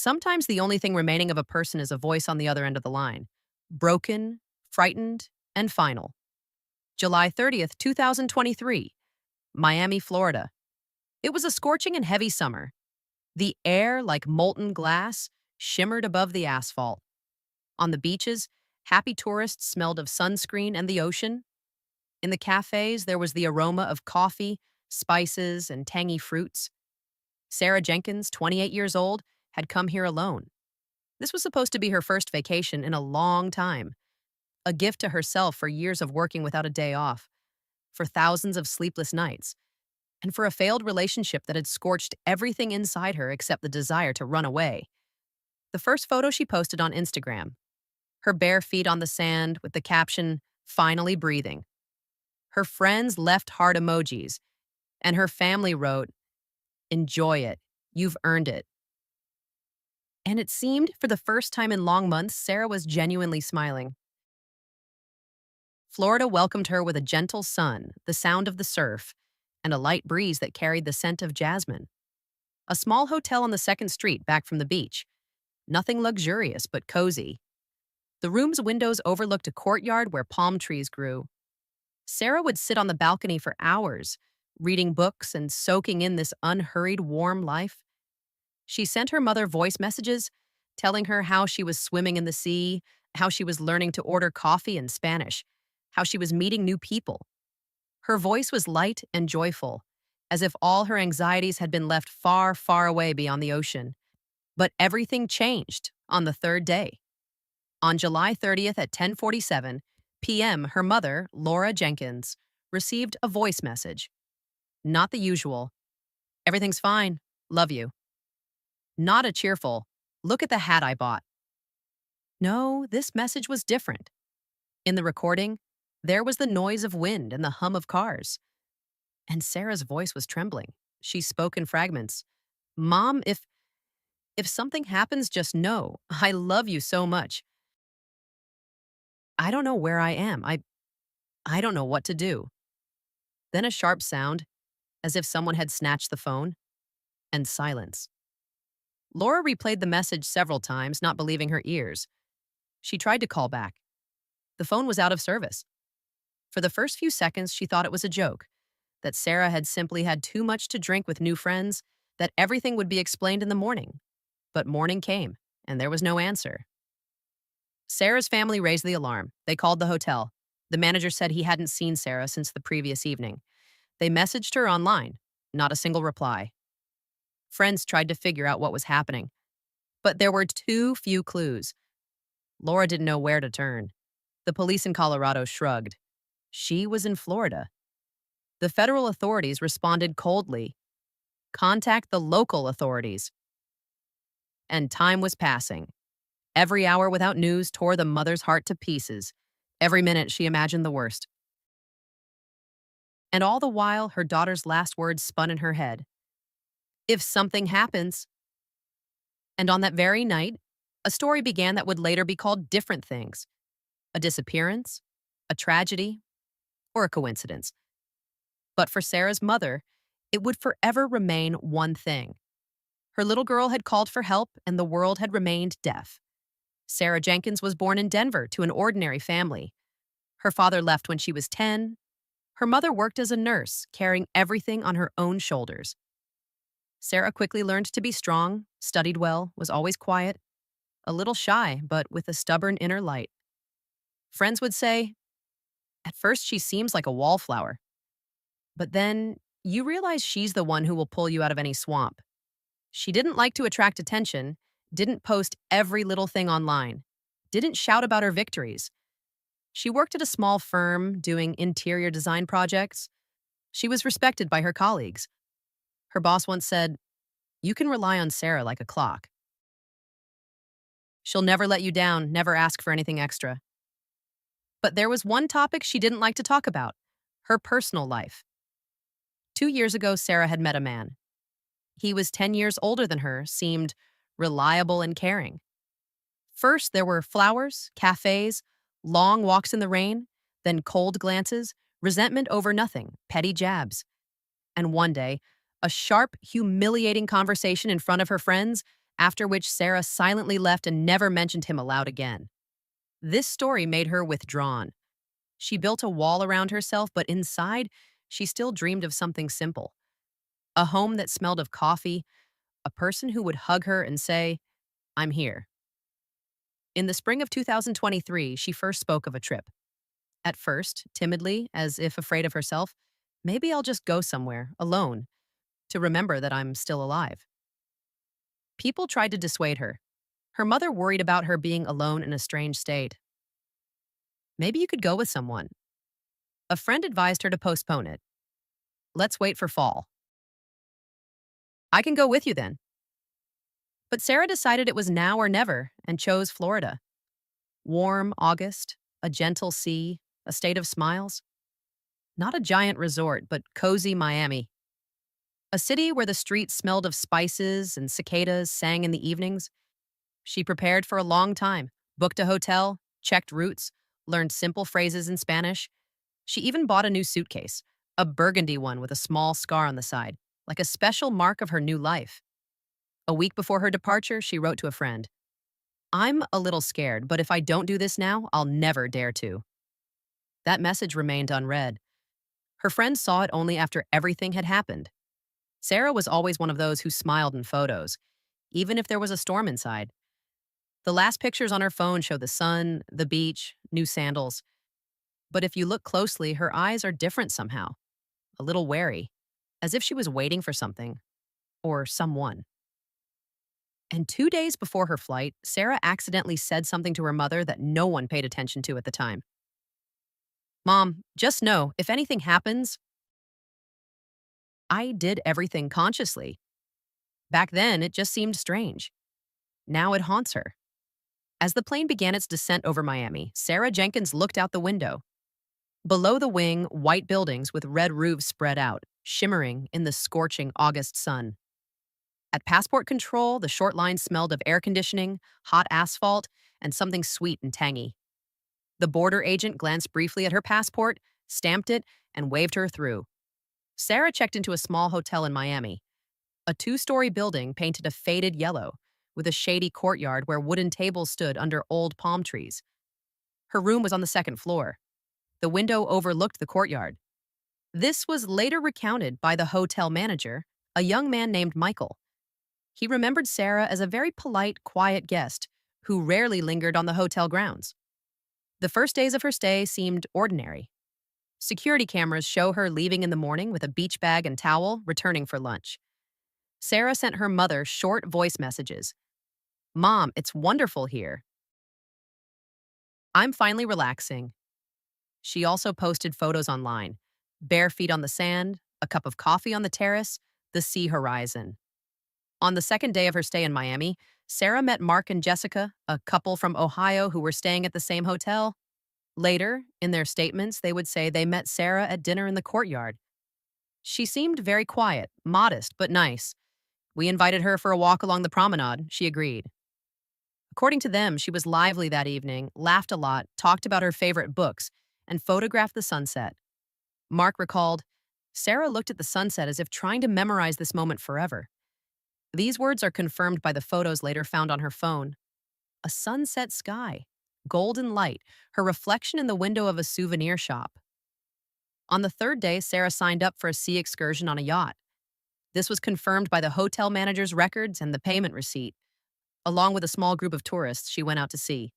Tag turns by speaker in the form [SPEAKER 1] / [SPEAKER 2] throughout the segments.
[SPEAKER 1] Sometimes the only thing remaining of a person is a voice on the other end of the line. Broken, frightened, and final. July 30th, 2023, Miami, Florida. It was a scorching and heavy summer. The air, like molten glass, shimmered above the asphalt. On the beaches, happy tourists smelled of sunscreen and the ocean. In the cafes, there was the aroma of coffee, spices, and tangy fruits. Sarah Jenkins, 28 years old, had come here alone. This was supposed to be her first vacation in a long time, a gift to herself for years of working without a day off, for thousands of sleepless nights, and for a failed relationship that had scorched everything inside her except the desire to run away. The first photo she posted on Instagram, her bare feet on the sand with the caption, "Finally breathing." Her friends left heart emojis, and her family wrote, "Enjoy it. You've earned it." And it seemed, for the first time in long months, Sarah was genuinely smiling. Florida welcomed her with a gentle sun, the sound of the surf, and a light breeze that carried the scent of jasmine. A small hotel on the second street back from the beach. Nothing luxurious, but cozy. The room's windows overlooked a courtyard where palm trees grew. Sarah would sit on the balcony for hours, reading books and soaking in this unhurried, warm life. She sent her mother voice messages, telling her how she was swimming in the sea, how she was learning to order coffee in Spanish, how she was meeting new people. Her voice was light and joyful, as if all her anxieties had been left far, far away beyond the ocean. But everything changed on the third day. On July 30th at 10:47 p.m., her mother, Laura Jenkins, received a voice message. Not the usual, "Everything's fine, love you." Not a cheerful, "Look at the hat I bought." No, this message was different. In the recording, there was the noise of wind and the hum of cars. And Sarah's voice was trembling. She spoke in fragments. "Mom, if something happens, just know, I love you so much. I don't know where I am. I don't know what to do." Then a sharp sound, as if someone had snatched the phone, and silence. Laura replayed the message several times, not believing her ears. She tried to call back. The phone was out of service. For the first few seconds, she thought it was a joke, that Sarah had simply had too much to drink with new friends, that everything would be explained in the morning. But morning came, and there was no answer. Sarah's family raised the alarm. They called the hotel. The manager said he hadn't seen Sarah since the previous evening. They messaged her online. Not a single reply. Friends tried to figure out what was happening. But there were too few clues. Laura didn't know where to turn. The police in Colorado shrugged. She was in Florida. The federal authorities responded coldly. Contact the local authorities. And time was passing. Every hour without news tore the mother's heart to pieces. Every minute she imagined the worst. And all the while, her daughter's last words spun in her head. "If something happens." And on that very night, a story began that would later be called different things. A disappearance, a tragedy, or a coincidence. But for Sarah's mother, it would forever remain one thing. Her little girl had called for help, and the world had remained deaf. Sarah Jenkins was born in Denver to an ordinary family. Her father left when she was 10. Her mother worked as a nurse, carrying everything on her own shoulders. Sarah quickly learned to be strong, studied well, was always quiet, a little shy, but with a stubborn inner light. Friends would say, "At first she seems like a wallflower. But then you realize she's the one who will pull you out of any swamp." She didn't like to attract attention, didn't post every little thing online, didn't shout about her victories. She worked at a small firm doing interior design projects. She was respected by her colleagues. Her boss once said, "You can rely on Sarah like a clock. She'll never let you down, never ask for anything extra." But there was one topic she didn't like to talk about, her personal life. 2 years ago, Sarah had met a man. He was 10 years older than her, seemed reliable and caring. First, there were flowers, cafes, long walks in the rain, then cold glances, resentment over nothing, petty jabs. And one day, a sharp, humiliating conversation in front of her friends after which Sarah silently left and never mentioned him aloud again. This story made her withdrawn. She built a wall around herself, but inside, she still dreamed of something simple: a home that smelled of coffee, a person who would hug her and say, "I'm here." In the spring of 2023, she first spoke of a trip. At first, timidly, as if afraid of herself, maybe I'll just go somewhere, alone, to remember that I'm still alive. People tried to dissuade her. Her mother worried about her being alone in a strange state. Maybe you could go with someone. A friend advised her to postpone it. Let's wait for fall. I can go with you then. But Sarah decided it was now or never and chose Florida. Warm August, a gentle sea, a state of smiles. Not a giant resort, but cozy Miami. A city where the streets smelled of spices and cicadas sang in the evenings. She prepared for a long time, booked a hotel, checked routes, learned simple phrases in Spanish. She even bought a new suitcase, a burgundy one with a small scar on the side, like a special mark of her new life. A week before her departure, she wrote to a friend, "I'm a little scared, but if I don't do this now, I'll never dare to." That message remained unread. Her friend saw it only after everything had happened. Sarah was always one of those who smiled in photos, even if there was a storm inside. The last pictures on her phone show the sun, the beach, new sandals. But if you look closely, her eyes are different somehow, a little wary, as if she was waiting for something or someone. And 2 days before her flight, Sarah accidentally said something to her mother that no one paid attention to at the time. "Mom, just know, if anything happens, I did everything consciously. Back then, it just seemed strange. Now it haunts her." As the plane began its descent over Miami, Sarah Jenkins looked out the window. Below the wing, white buildings with red roofs spread out, shimmering in the scorching August sun. At passport control, the short line smelled of air conditioning, hot asphalt, and something sweet and tangy. The border agent glanced briefly at her passport, stamped it, and waved her through. Sarah checked into a small hotel in Miami. A two-story building painted a faded yellow, with a shady courtyard where wooden tables stood under old palm trees. Her room was on the second floor. The window overlooked the courtyard. This was later recounted by the hotel manager, a young man named Michael. He remembered Sarah as a very polite, quiet guest who rarely lingered on the hotel grounds. The first days of her stay seemed ordinary. Security cameras show her leaving in the morning with a beach bag and towel, returning for lunch. Sarah sent her mother short voice messages. "Mom, it's wonderful here. I'm finally relaxing." She also posted photos online: bare feet on the sand, a cup of coffee on the terrace, the sea horizon. On the second day of her stay in Miami, Sarah met Mark and Jessica, a couple from Ohio who were staying at the same hotel. Later, in their statements, they would say they met Sarah at dinner in the courtyard. She seemed very quiet, modest, but nice. We invited her for a walk along the promenade. She agreed. According to them, she was lively that evening, laughed a lot, talked about her favorite books, and photographed the sunset. Mark recalled, "Sarah looked at the sunset as if trying to memorize this moment forever." These words are confirmed by the photos later found on her phone. A sunset sky, golden light, her reflection in the window of a souvenir shop. On the third day, Sarah signed up for a sea excursion on a yacht. This was confirmed by the hotel manager's records and the payment receipt. Along with a small group of tourists, she went out to sea.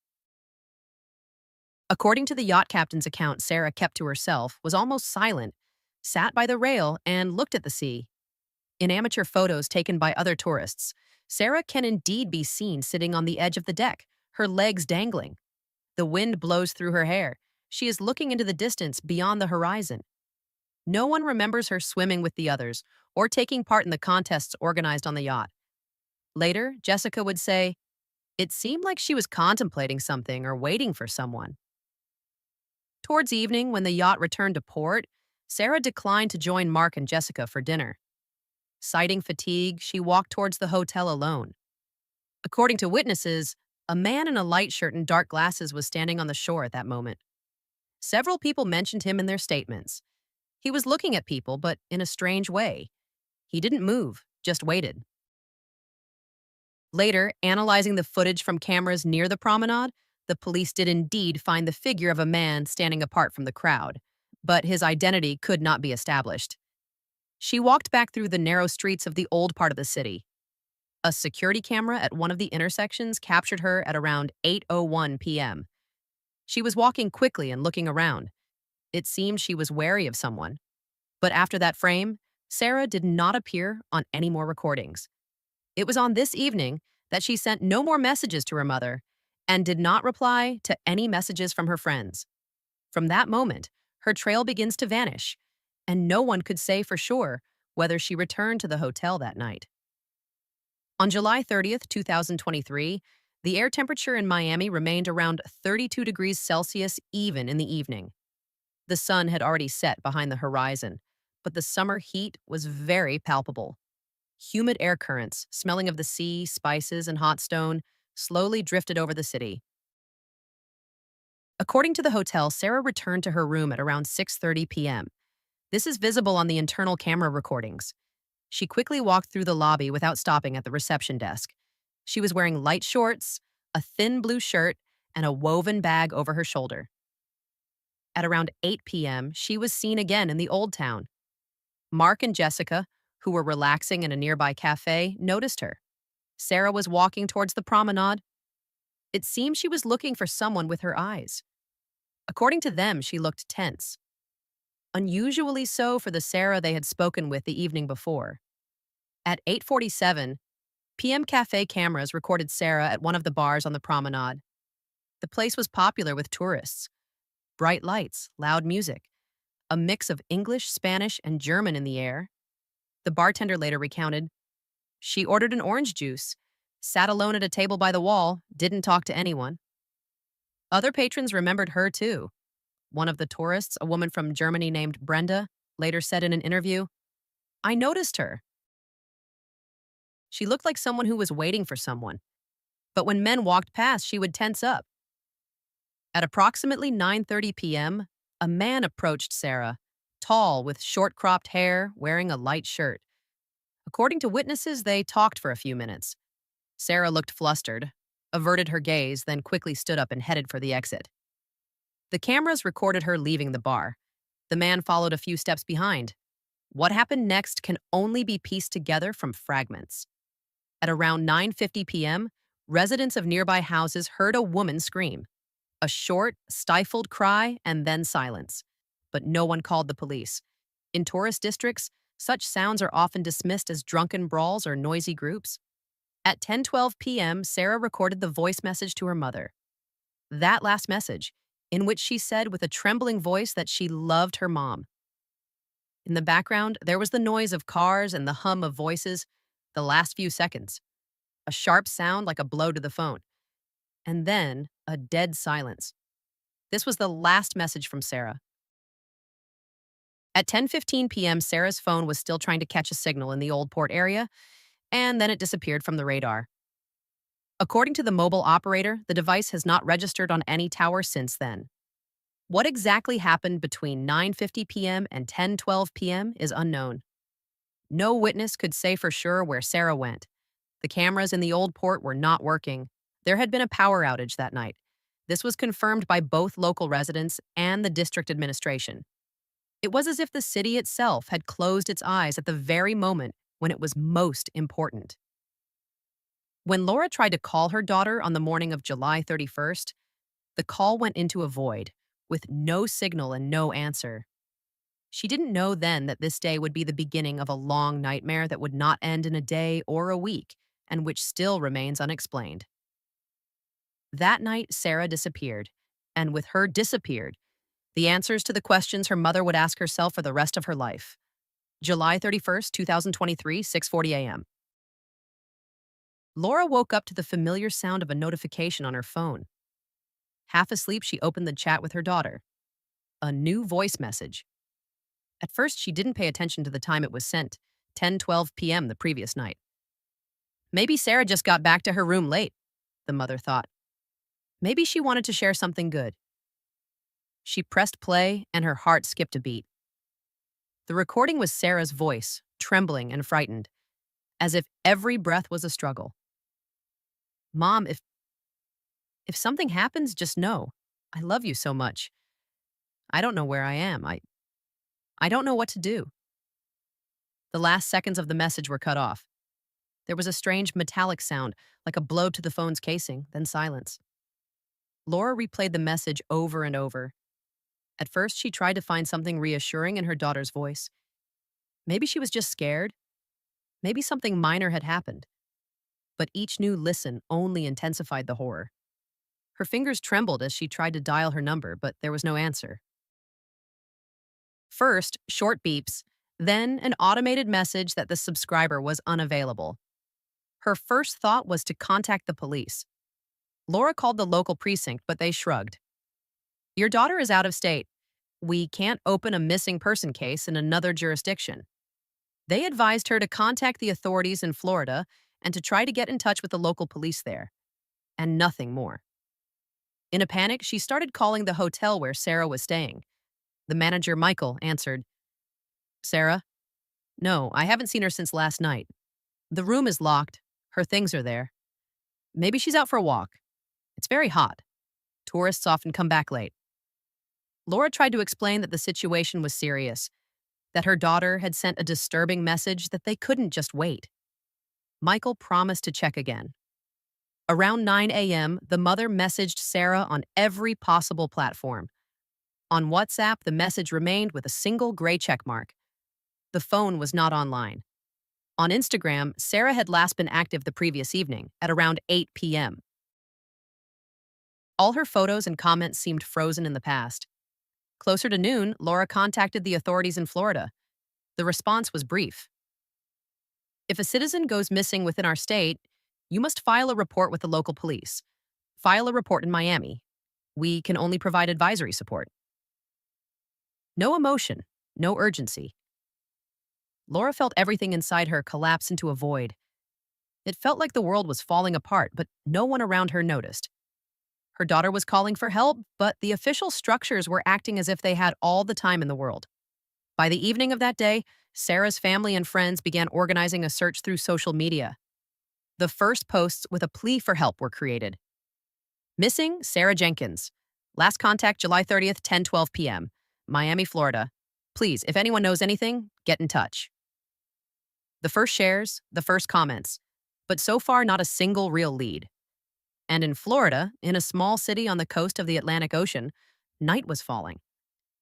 [SPEAKER 1] According to the yacht captain's account Sarah kept to herself, was almost silent, sat by the rail, and looked at the sea. In amateur photos taken by other tourists, Sarah can indeed be seen sitting on the edge of the deck, her legs dangling. The wind blows through her hair. She is looking into the distance beyond the horizon. No one remembers her swimming with the others or taking part in the contests organized on the yacht. Later, Jessica would say, "It seemed like she was contemplating something or waiting for someone." Towards evening, when the yacht returned to port, Sarah declined to join Mark and Jessica for dinner. Citing fatigue, she walked towards the hotel alone. According to witnesses, a man in a light shirt and dark glasses was standing on the shore at that moment. Several people mentioned him in their statements. He was looking at people, but in a strange way. He didn't move, just waited. Later, analyzing the footage from cameras near the promenade, the police did indeed find the figure of a man standing apart from the crowd, but his identity could not be established. She walked back through the narrow streets of the old part of the city. A security camera at one of the intersections captured her at around 8:01 p.m. She was walking quickly and looking around. It seemed she was wary of someone. But after that frame, Sarah did not appear on any more recordings. It was on this evening that she sent no more messages to her mother and did not reply to any messages from her friends. From that moment, her trail begins to vanish, and no one could say for sure whether she returned to the hotel that night. On July 30th, 2023, the air temperature in Miami remained around 32 degrees Celsius even in the evening. The sun had already set behind the horizon, but the summer heat was very palpable. Humid air currents, smelling of the sea, spices, and hot stone, slowly drifted over the city. According to the hotel, Sarah returned to her room at around 6:30 p.m. This is visible on the internal camera recordings. She quickly walked through the lobby without stopping at the reception desk. She was wearing light shorts, a thin blue shirt, and a woven bag over her shoulder. At around 8 p.m., she was seen again in the Old Town. Mark and Jessica, who were relaxing in a nearby cafe, noticed her. Sarah was walking towards the promenade. It seemed she was looking for someone with her eyes. According to them, she looked tense. Unusually so for the Sarah they had spoken with the evening before. At 8:47 p.m., cafe cameras recorded Sarah at one of the bars on the promenade. The place was popular with tourists. Bright lights, loud music, a mix of English, Spanish, and German in the air. The bartender later recounted, she ordered an orange juice, sat alone at a table by the wall, didn't talk to anyone. Other patrons remembered her too. One of the tourists, a woman from Germany named Brenda, later said in an interview, I noticed her. She looked like someone who was waiting for someone. But when men walked past, she would tense up. At approximately 9:30 p.m., a man approached Sarah, tall with short-cropped hair, wearing a light shirt. According to witnesses, they talked for a few minutes. Sarah looked flustered, averted her gaze, then quickly stood up and headed for the exit. The cameras recorded her leaving the bar. The man followed a few steps behind. What happened next can only be pieced together from fragments. At around 9:50 p.m., residents of nearby houses heard a woman scream. A short, stifled cry and then silence. But no one called the police. In tourist districts, such sounds are often dismissed as drunken brawls or noisy groups. At 10:12 p.m., Sarah recorded the voice message to her mother. That last message, in which she said with a trembling voice that she loved her mom. In the background, there was the noise of cars and the hum of voices, the last few seconds. A sharp sound like a blow to the phone. And then, a dead silence. This was the last message from Sarah. At 10:15 p.m., Sarah's phone was still trying to catch a signal in the Old Port area, and then it disappeared from the radar. According to the mobile operator, the device has not registered on any tower since then. What exactly happened between 9:50 p.m. and 10:12 p.m. is unknown. No witness could say for sure where Sarah went. The cameras in the Old Port were not working. There had been a power outage that night. This was confirmed by both local residents and the district administration. It was as if the city itself had closed its eyes at the very moment when it was most important. When Laura tried to call her daughter on the morning of July 31st, the call went into a void, with no signal and no answer. She didn't know then that this day would be the beginning of a long nightmare that would not end in a day or a week, and which still remains unexplained. That night, Sarah disappeared, and with her disappeared, the answers to the questions her mother would ask herself for the rest of her life. July 31st, 2023, 6:40 a.m. Laura woke up to the familiar sound of a notification on her phone. Half asleep, she opened the chat with her daughter. A new voice message. At first, she didn't pay attention to the time it was sent, 10:12 p.m. the previous night. Maybe Sarah just got back to her room late, the mother thought. Maybe she wanted to share something good. She pressed play, and her heart skipped a beat. The recording was Sarah's voice, trembling and frightened, as if every breath was a struggle. Mom, if something happens, just know. I love you so much. I don't know where I am. I don't know what to do. The last seconds of the message were cut off. There was a strange metallic sound, like a blow to the phone's casing, then silence. Laura replayed the message over and over. At first, she tried to find something reassuring in her daughter's voice. Maybe she was just scared. Maybe something minor had happened. But each new listen only intensified the horror. Her fingers trembled as she tried to dial her number, but there was no answer. First, short beeps, then an automated message that the subscriber was unavailable. Her first thought was to contact the police. Laura called the local precinct, but they shrugged. Your daughter is out of state. We can't open a missing person case in another jurisdiction. They advised her to contact the authorities in Florida and to try to get in touch with the local police there, and nothing more. In a panic, she started calling the hotel where Sarah was staying. The manager, Michael, answered, Sarah? No, I haven't seen her since last night. The room is locked. Her things are there. Maybe she's out for a walk. It's very hot. Tourists often come back late. Laura tried to explain that the situation was serious, that her daughter had sent a disturbing message that they couldn't just wait. Michael promised to check again. Around 9 a.m., the mother messaged Sarah on every possible platform. On WhatsApp, the message remained with a single gray check mark. The phone was not online. On Instagram, Sarah had last been active the previous evening, at around 8 p.m. All her photos and comments seemed frozen in the past. Closer to noon, Laura contacted the authorities in Florida. The response was brief. If a citizen goes missing within our state, you must file a report with the local police. File a report in Miami. We can only provide advisory support. No emotion, no urgency. Laura felt everything inside her collapse into a void. It felt like the world was falling apart, but no one around her noticed. Her daughter was calling for help, but the official structures were acting as if they had all the time in the world. By the evening of that day, Sarah's family and friends began organizing a search through social media. The first posts with a plea for help were created. Missing Sarah Jenkins. Last contact July 30th, 10:12 p.m. Miami, Florida. Please, if anyone knows anything, get in touch. The first shares, the first comments, but so far not a single real lead. And in Florida, in a small city on the coast of the Atlantic Ocean, night was falling.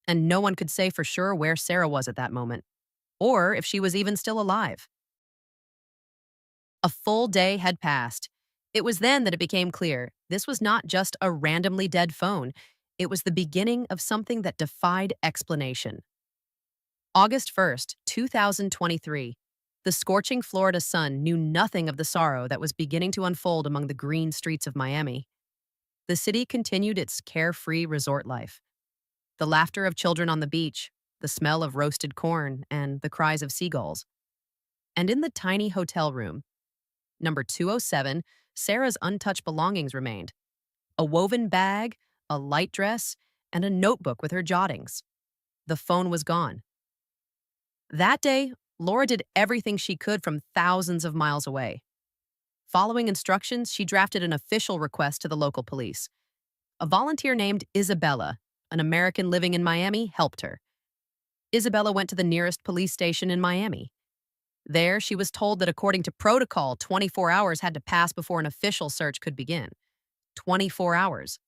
[SPEAKER 1] And no one could say for sure where Sarah was at that moment, or if she was even still alive. A full day had passed. It was then that it became clear this was not just a randomly dead phone. It was the beginning of something that defied explanation. August 1st, 2023. The scorching Florida sun knew nothing of the sorrow that was beginning to unfold among the green streets of Miami. The city continued its carefree resort life. The laughter of children on the beach, the smell of roasted corn, and the cries of seagulls. And in the tiny hotel room, number 207, Sarah's untouched belongings remained. A woven bag, a light dress, and a notebook with her jottings. The phone was gone. That day, Laura did everything she could from thousands of miles away. Following instructions, she drafted an official request to the local police. A volunteer named Isabella, an American living in Miami, helped her. Isabella went to the nearest police station in Miami. There, she was told that according to protocol, 24 hours had to pass before an official search could begin. 24 hours.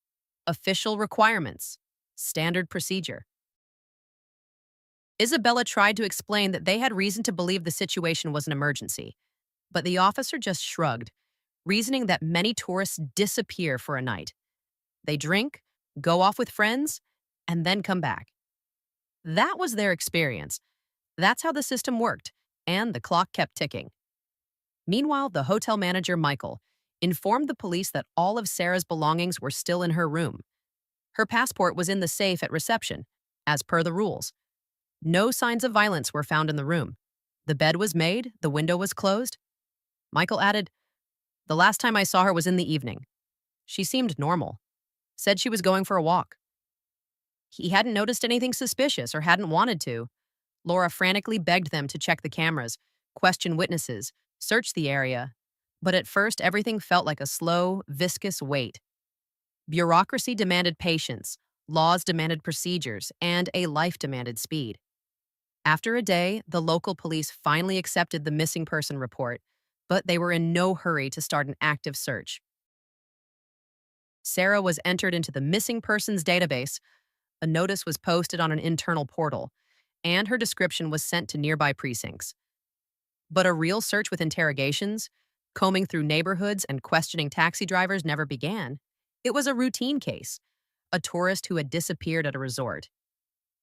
[SPEAKER 1] Official requirements. Standard procedure. Isabella tried to explain that they had reason to believe the situation was an emergency, but the officer just shrugged, reasoning that many tourists disappear for a night. They drink, go off with friends, and then come back. That was their experience. That's how the system worked, and the clock kept ticking. Meanwhile, the hotel manager, Michael, informed the police that all of Sarah's belongings were still in her room. Her passport was in the safe at reception, as per the rules. No signs of violence were found in the room. The bed was made, the window was closed. Michael added, "The last time I saw her was in the evening. She seemed normal. Said she was going for a walk." He hadn't noticed anything suspicious or hadn't wanted to. Laura frantically begged them to check the cameras, question witnesses, search the area. But at first, everything felt like a slow, viscous wait. Bureaucracy demanded patience, laws demanded procedures, and a life demanded speed. After a day, the local police finally accepted the missing person report, but they were in no hurry to start an active search. Sarah was entered into the missing persons database, a notice was posted on an internal portal, and her description was sent to nearby precincts. But a real search with interrogations, combing through neighborhoods and questioning taxi drivers never began. It was a routine case, a tourist who had disappeared at a resort.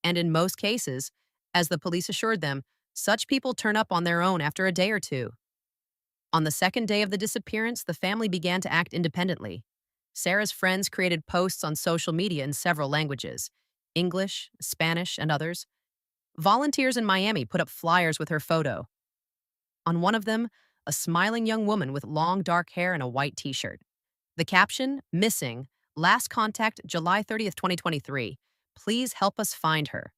[SPEAKER 1] And in most cases, as the police assured them, such people turn up on their own after a day or two. On the second day of the disappearance, the family began to act independently. Sarah's friends created posts on social media in several languages: English, Spanish, and others. Volunteers in Miami put up flyers with her photo. On one of them, a smiling young woman with long dark hair and a white t shirt. The caption, "Missing, last contact July 30th, 2023. Please help us find her."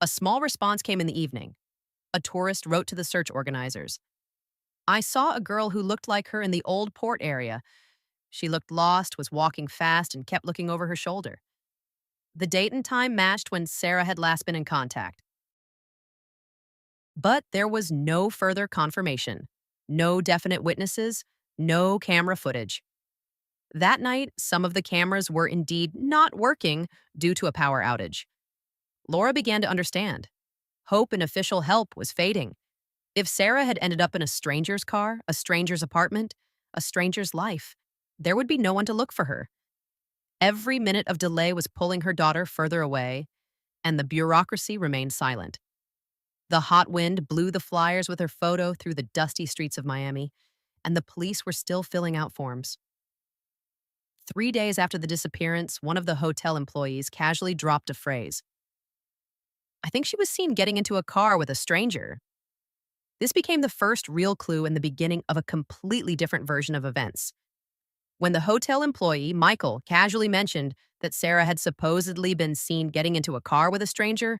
[SPEAKER 1] A small response came in the evening. A tourist wrote to the search organizers: "I saw a girl who looked like her in the old port area. She looked lost, was walking fast, and kept looking over her shoulder." The date and time matched when Sarah had last been in contact. But there was no further confirmation, no definite witnesses, no camera footage. That night, some of the cameras were indeed not working due to a power outage. Laura began to understand. Hope in official help was fading. If Sarah had ended up in a stranger's car, a stranger's apartment, a stranger's life, there would be no one to look for her. Every minute of delay was pulling her daughter further away, and the bureaucracy remained silent. The hot wind blew the flyers with her photo through the dusty streets of Miami, and the police were still filling out forms. 3 days after the disappearance, one of the hotel employees casually dropped a phrase: "I think she was seen getting into a car with a stranger." This became the first real clue in the beginning of a completely different version of events. When the hotel employee, Michael, casually mentioned that Sarah had supposedly been seen getting into a car with a stranger,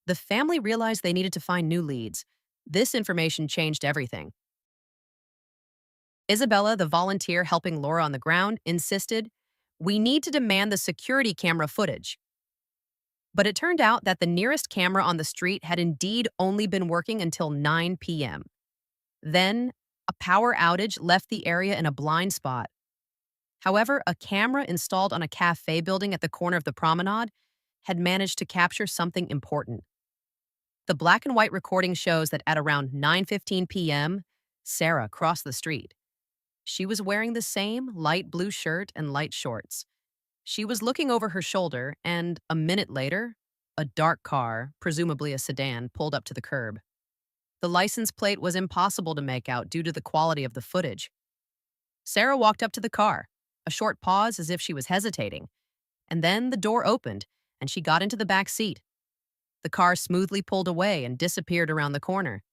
[SPEAKER 1] the family realized they needed to find new leads. This information changed everything. Isabella, the volunteer helping Laura on the ground, insisted, "We need to demand the security camera footage." But it turned out that the nearest camera on the street had indeed only been working until 9 p.m. Then, a power outage left the area in a blind spot. However, a camera installed on a cafe building at the corner of the promenade had managed to capture something important. The black and white recording shows that at around 9:15 p.m., Sarah crossed the street. She was wearing the same light blue shirt and light shorts. She was looking over her shoulder, and a minute later, a dark car, presumably a sedan, pulled up to the curb. The license plate was impossible to make out due to the quality of the footage. Sarah walked up to the car, a short pause as if she was hesitating, and then the door opened and she got into the back seat. The car smoothly pulled away and disappeared around the corner.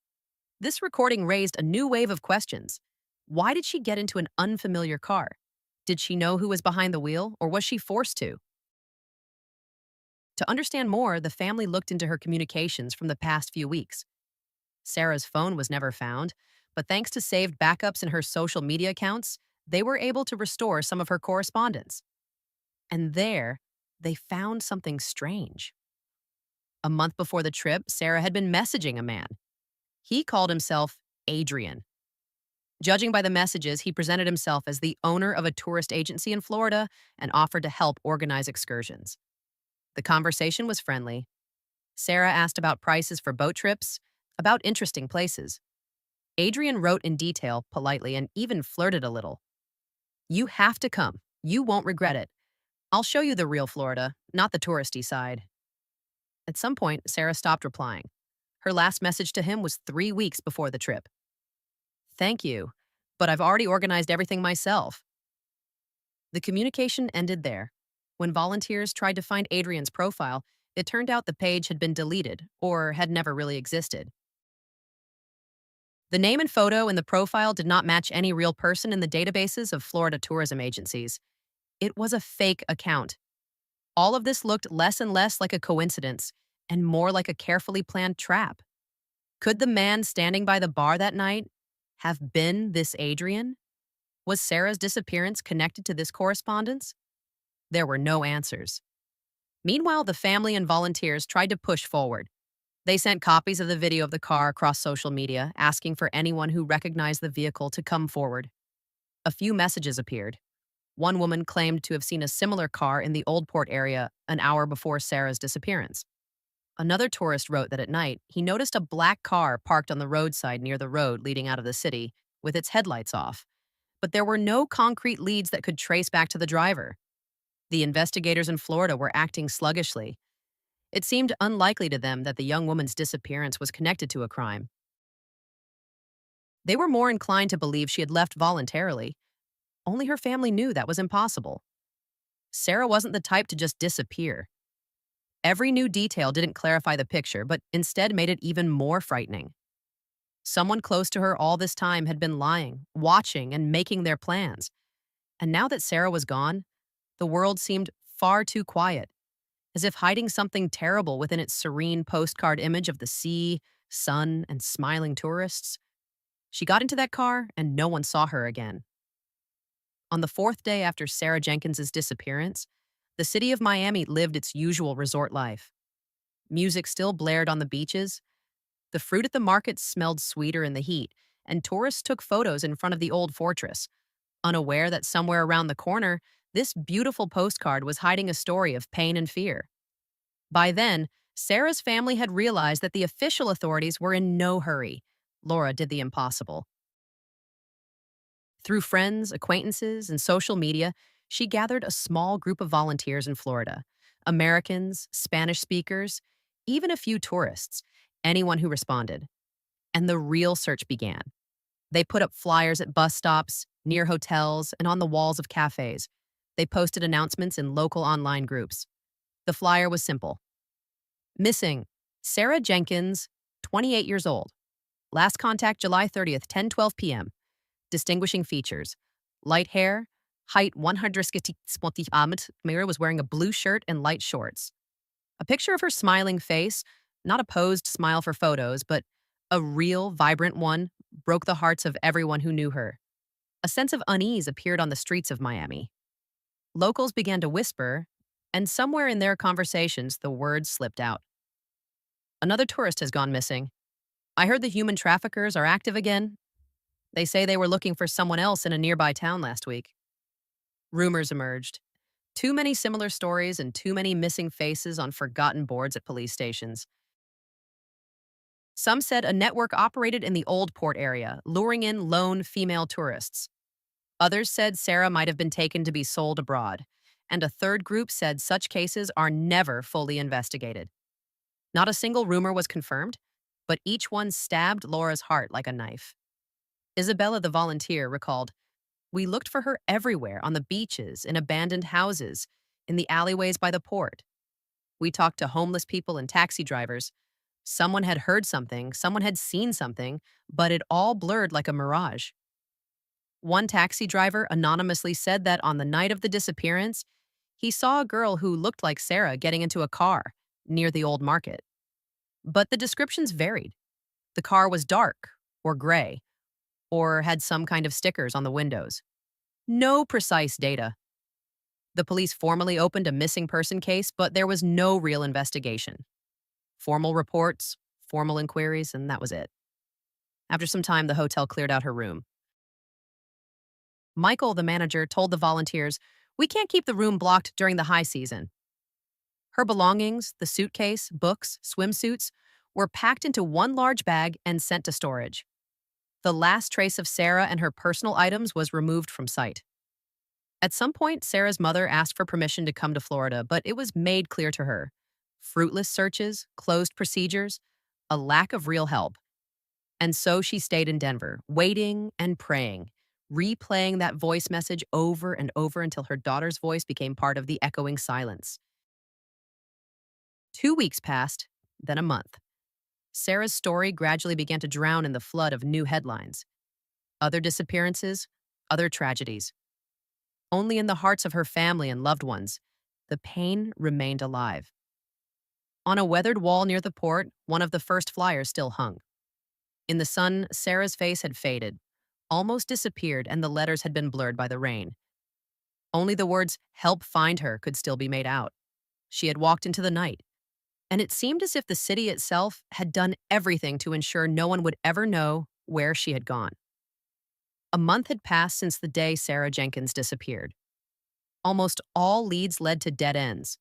[SPEAKER 1] This recording raised a new wave of questions. Why did she get into an unfamiliar car? Did she know who was behind the wheel, or was she forced to? To understand more, the family looked into her communications from the past few weeks. Sarah's phone was never found, but thanks to saved backups in her social media accounts, they were able to restore some of her correspondence. And there, they found something strange. A month before the trip, Sarah had been messaging a man. He called himself Adrian. Judging by the messages, he presented himself as the owner of a tourist agency in Florida and offered to help organize excursions. The conversation was friendly. Sarah asked about prices for boat trips, about interesting places. Adrian wrote in detail, politely, and even flirted a little. "You have to come. You won't regret it. I'll show you the real Florida, not the touristy side." At some point, Sarah stopped replying. Her last message to him was 3 weeks before the trip. "Thank you, but I've already organized everything myself." The communication ended there. When volunteers tried to find Adrian's profile, it turned out the page had been deleted or had never really existed. The name and photo in the profile did not match any real person in the databases of Florida tourism agencies. It was a fake account. All of this looked less and less like a coincidence and more like a carefully planned trap. Could the man standing by the bar that night have been this Adrian? Was Sarah's disappearance connected to this correspondence? There were no answers. Meanwhile, the family and volunteers tried to push forward. They sent copies of the video of the car across social media, asking for anyone who recognized the vehicle to come forward. A few messages appeared. One woman claimed to have seen a similar car in the Old Port area an hour before Sarah's disappearance. Another tourist wrote that at night, he noticed a black car parked on the roadside near the road leading out of the city, with its headlights off. But there were no concrete leads that could trace back to the driver. The investigators in Florida were acting sluggishly. It seemed unlikely to them that the young woman's disappearance was connected to a crime. They were more inclined to believe she had left voluntarily. Only her family knew that was impossible. Sarah wasn't the type to just disappear. Every new detail didn't clarify the picture, but instead made it even more frightening. Someone close to her all this time had been lying, watching, and making their plans. And now that Sarah was gone, the world seemed far too quiet, as if hiding something terrible within its serene postcard image of the sea, sun, and smiling tourists. She got into that car, and no one saw her again. On the fourth day after Sarah Jenkins's disappearance, the city of Miami lived its usual resort life. Music still blared on the beaches, the fruit at the market smelled sweeter in the heat, and tourists took photos in front of the old fortress, unaware that somewhere around the corner, this beautiful postcard was hiding a story of pain and fear. By then, Sarah's family had realized that the official authorities were in no hurry. Laura did the impossible. Through friends, acquaintances, and social media, she gathered a small group of volunteers in Florida: Americans, Spanish speakers, even a few tourists, anyone who responded. And the real search began. They put up flyers at bus stops, near hotels, and on the walls of cafes. They posted announcements in local online groups. The flyer was simple: Missing, Sarah Jenkins, 28 years old. Last contact July 30th, 10:12 p.m. Distinguishing features: light hair, height 100 Mira was wearing a blue shirt and light shorts. A picture of her smiling face, not a posed smile for photos, but a real, vibrant one, broke the hearts of everyone who knew her. A sense of unease appeared on the streets of Miami. Locals began to whisper, and somewhere in their conversations, the words slipped out. Another tourist has gone missing. I heard the human traffickers are active again. They say they were looking for someone else in a nearby town last week. Rumors emerged. Too many similar stories and too many missing faces on forgotten boards at police stations. Some said a network operated in the Old Port area, luring in lone female tourists. Others said Sarah might have been taken to be sold abroad. And a third group said such cases are never fully investigated. Not a single rumor was confirmed, but each one stabbed Laura's heart like a knife. Isabella, the volunteer, recalled, "We looked for her everywhere, on the beaches, in abandoned houses, in the alleyways by the port. We talked to homeless people and taxi drivers. Someone had heard something, someone had seen something, but it all blurred like a mirage." One taxi driver anonymously said that on the night of the disappearance, he saw a girl who looked like Sarah getting into a car near the old market. But the descriptions varied. The car was dark or gray, or had some kind of stickers on the windows. No precise data. The police formally opened a missing person case, but there was no real investigation. Formal reports, formal inquiries, and that was it. After some time, the hotel cleared out her room. Michael, the manager, told the volunteers, "We can't keep the room blocked during the high season." Her belongings, the suitcase, books, swimsuits, were packed into one large bag and sent to storage. The last trace of Sarah and her personal items was removed from sight. At some point, Sarah's mother asked for permission to come to Florida, but it was made clear to her: fruitless searches, closed procedures, a lack of real help. And so she stayed in Denver, waiting and praying, replaying that voice message over and over until her daughter's voice became part of the echoing silence. 2 weeks passed, then a month. Sarah's story gradually began to drown in the flood of new headlines. Other disappearances, other tragedies. Only in the hearts of her family and loved ones, the pain remained alive. On a weathered wall near the port, one of the first flyers still hung. In the sun, Sarah's face had faded, almost disappeared and the letters had been blurred by the rain. Only the words, "Help find her," could still be made out. She had walked into the night, and it seemed as if the city itself had done everything to ensure no one would ever know where she had gone. A month had passed since the day Sarah Jenkins disappeared. Almost all leads led to dead ends.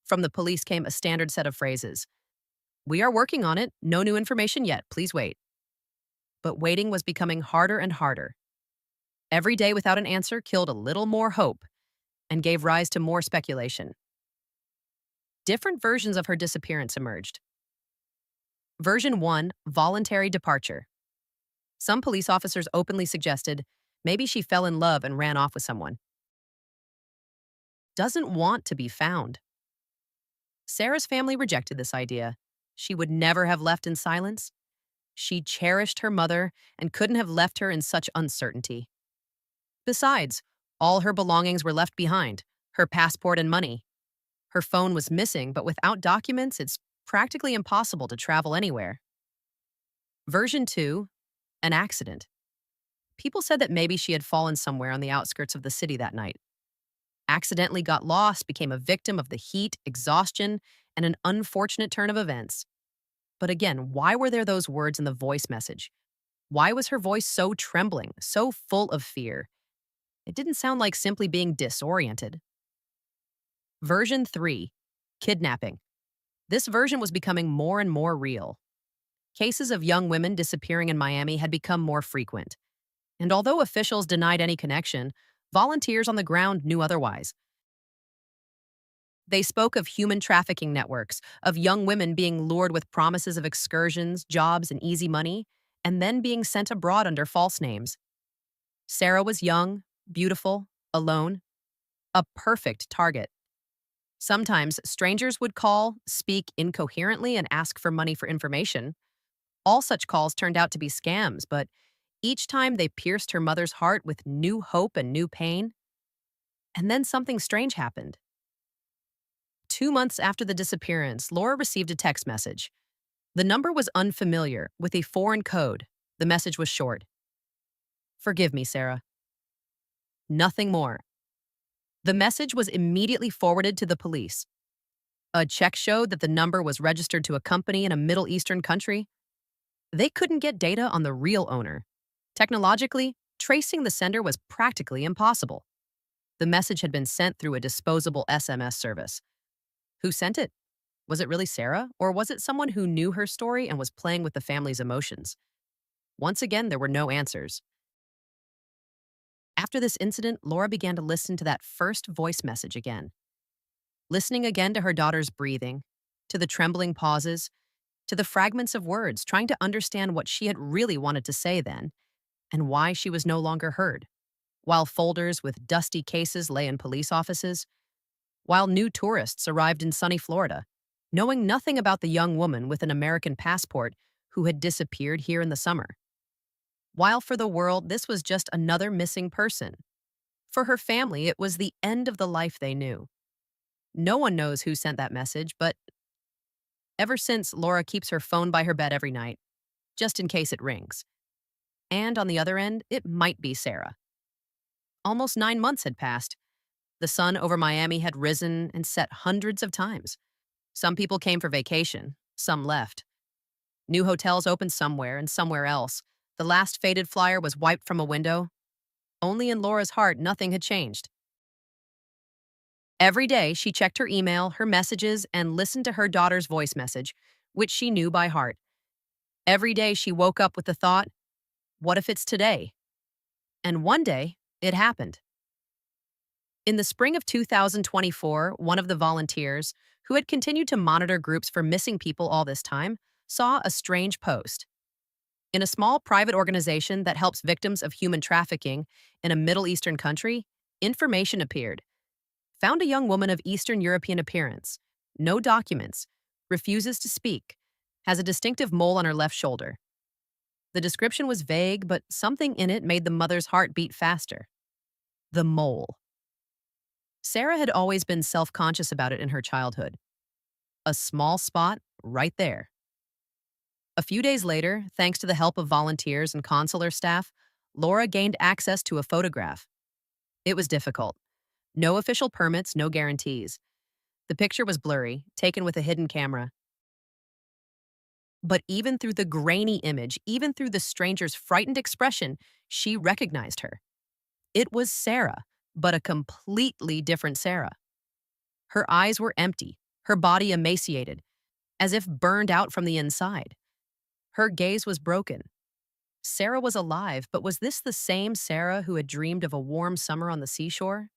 [SPEAKER 1] From the police came a standard set of phrases: "We are working on it. No new information yet. Please wait." But waiting was becoming harder and harder. Every day without an answer killed a little more hope and gave rise to more speculation. Different versions of her disappearance emerged. Version 1, voluntary departure. Some police officers openly suggested maybe she fell in love and ran off with someone. Doesn't want to be found. Sarah's family rejected this idea. She would never have left in silence. She cherished her mother and couldn't have left her in such uncertainty. Besides, all her belongings were left behind, her passport and money. Her phone was missing, but without documents, it's practically impossible to travel anywhere. Version 2, an accident. People said that maybe she had fallen somewhere on the outskirts of the city that night. Accidentally got lost, became a victim of the heat, exhaustion, and an unfortunate turn of events. But again, why were there those words in the voice message? Why was her voice so trembling, so full of fear? It didn't sound like simply being disoriented. Version 3, kidnapping. This version was becoming more and more real. Cases of young women disappearing in Miami had become more frequent. And although officials denied any connection, volunteers on the ground knew otherwise. They spoke of human trafficking networks, of young women being lured with promises of excursions, jobs, and easy money, and then being sent abroad under false names. Sarah was young, beautiful, alone, a perfect target. Sometimes strangers would call, speak incoherently, and ask for money for information. All such calls turned out to be scams, but each time they pierced her mother's heart with new hope and new pain. And then something strange happened. 2 months after the disappearance, Laura received a text message. The number was unfamiliar, with a foreign code. The message was short. "Forgive me, Sarah." Nothing more. The message was immediately forwarded to the police. A check showed that the number was registered to a company in a Middle Eastern country. They couldn't get data on the real owner. Technologically, tracing the sender was practically impossible. The message had been sent through a disposable SMS service. Who sent it? Was it really Sarah, or was it someone who knew her story and was playing with the family's emotions? Once again, there were no answers. After this incident, Laura began to listen to that first voice message again. Listening again to her daughter's breathing, to the trembling pauses, to the fragments of words, trying to understand what she had really wanted to say then, and why she was no longer heard. While folders with dusty cases lay in police offices, while new tourists arrived in sunny Florida, knowing nothing about the young woman with an American passport who had disappeared here in the summer. While for the world, this was just another missing person. For her family, it was the end of the life they knew. No one knows who sent that message, but ever since, Laura keeps her phone by her bed every night, just in case it rings. And on the other end, it might be Sarah. Almost 9 months had passed. The sun over Miami had risen and set hundreds of times. Some people came for vacation, some left. New hotels opened somewhere and somewhere else. The last faded flyer was wiped from a window. Only in Laura's heart, nothing had changed. Every day, she checked her email, her messages, and listened to her daughter's voice message, which she knew by heart. Every day, she woke up with the thought, what if it's today? And one day, it happened. In the spring of 2024, one of the volunteers, who had continued to monitor groups for missing people all this time, saw a strange post. In a small private organization that helps victims of human trafficking in a Middle Eastern country, information appeared. Found a young woman of Eastern European appearance, no documents, refuses to speak, has a distinctive mole on her left shoulder. The description was vague, but something in it made the mother's heart beat faster. The mole. Sarah had always been self-conscious about it in her childhood. A small spot right there. A few days later, thanks to the help of volunteers and consular staff, Laura gained access to a photograph. It was difficult. No official permits, no guarantees. The picture was blurry, taken with a hidden camera. But even through the grainy image, even through the stranger's frightened expression, she recognized her. It was Sarah, but a completely different Sarah. Her eyes were empty, her body emaciated, as if burned out from the inside. Her gaze was broken. Sarah was alive, but was this the same Sarah who had dreamed of a warm summer on the seashore?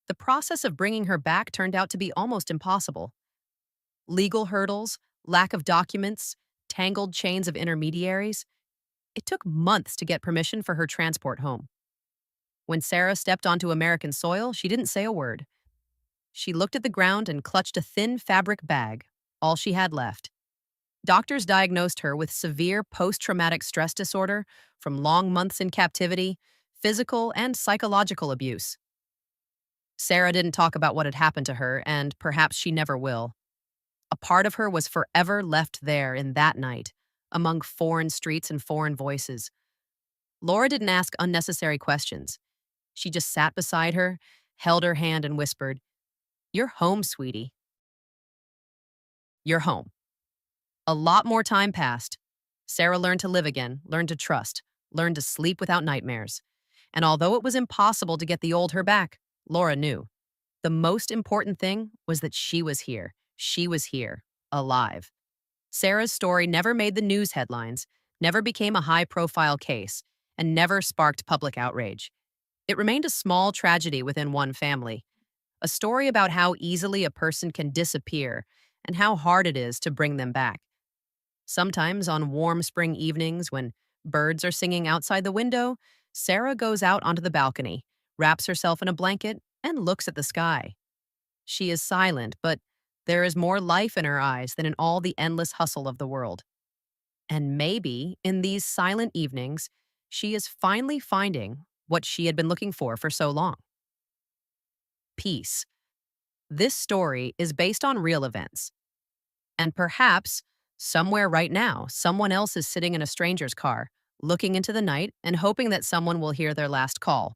[SPEAKER 1] The process of bringing her back turned out to be almost impossible. Legal hurdles, lack of documents, tangled chains of intermediaries. It took months to get permission for her transport home. When Sarah stepped onto American soil, she didn't say a word. She looked at the ground and clutched a thin fabric bag, all she had left. Doctors diagnosed her with severe post-traumatic stress disorder from long months in captivity, physical and psychological abuse. Sarah didn't talk about what had happened to her, and perhaps she never will. A part of her was forever left there in that night, among foreign streets and foreign voices. Laura didn't ask unnecessary questions. She just sat beside her, held her hand, and whispered, "You're home, sweetie. You're home." A lot more time passed. Sarah learned to live again, learned to trust, learned to sleep without nightmares. And although it was impossible to get the old her back, Laura knew. The most important thing was that she was here. She was here, alive. Sarah's story never made the news headlines, never became a high-profile case, and never sparked public outrage. It remained a small tragedy within one family, a story about how easily a person can disappear and how hard it is to bring them back. Sometimes on warm spring evenings when birds are singing outside the window, Sarah goes out onto the balcony, wraps herself in a blanket, and looks at the sky. She is silent, but there is more life in her eyes than in all the endless hustle of the world. And maybe, in these silent evenings, she is finally finding what she had been looking for so long. Peace. This story is based on real events. And perhaps, somewhere right now, someone else is sitting in a stranger's car, looking into the night and hoping that someone will hear their last call.